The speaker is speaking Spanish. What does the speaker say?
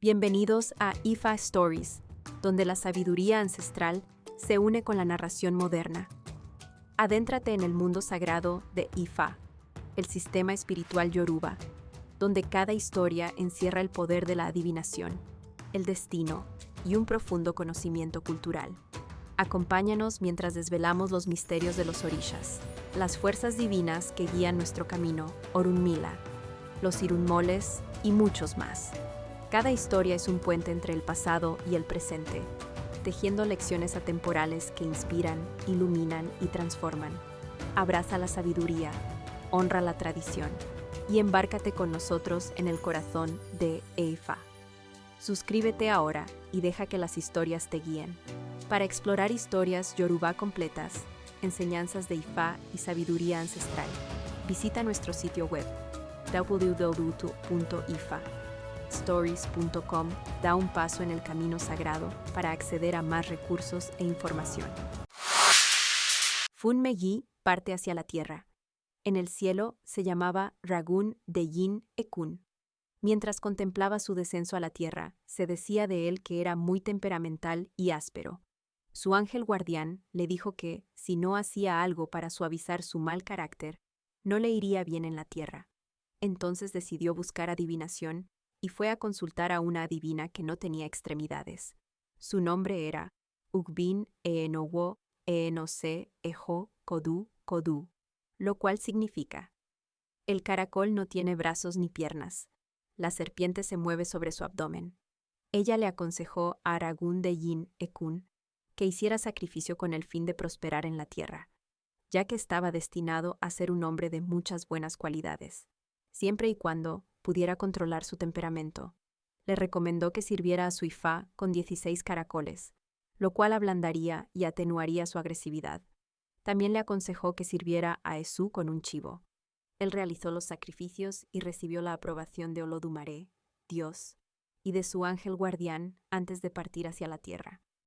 Bienvenidos a Ifa Stories, donde la sabiduría ancestral se une con la narración moderna. Adéntrate en el mundo sagrado de Ifa, el sistema espiritual yoruba, donde cada historia encierra el poder de la adivinación, el destino y un profundo conocimiento cultural. Acompáñanos mientras desvelamos los misterios de los orishas, las fuerzas divinas que guían nuestro camino, Orunmila, los irunmoles y muchos más. Cada historia es un puente entre el pasado y el presente, tejiendo lecciones atemporales que inspiran, iluminan y transforman. Abraza la sabiduría, honra la tradición y embárcate con nosotros en el corazón de Ifa. Suscríbete ahora y deja que las historias te guíen. Para explorar historias yoruba completas, enseñanzas de Ifa y sabiduría ancestral, visita nuestro sitio web www.ifastories.com. Da un paso en el camino sagrado para acceder a más recursos e información. Funmegi parte hacia la tierra. En el cielo se llamaba Ragun de Yin Ekun. Mientras contemplaba su descenso a la tierra, se decía de él que era muy temperamental y áspero. Su ángel guardián le dijo que, si no hacía algo para suavizar su mal carácter, no le iría bien en la tierra. Entonces decidió buscar adivinación y fue a consultar a una adivina que no tenía extremidades. Su nombre era Ugbin Eenowo Eenose Ejo Kodu Kodu, lo cual significa: el caracol no tiene brazos ni piernas. La serpiente se mueve sobre su abdomen. Ella le aconsejó a Ragun de Yin Ekun que hiciera sacrificio con el fin de prosperar en la tierra, ya que estaba destinado a ser un hombre de muchas buenas cualidades, siempre y cuando pudiera controlar su temperamento. Le recomendó que sirviera a su Ifa con 16 caracoles, lo cual ablandaría y atenuaría su agresividad. También le aconsejó que sirviera a Esu con un chivo. Él realizó los sacrificios y recibió la aprobación de Olodumare, Dios, y de su ángel guardián antes de partir hacia la tierra.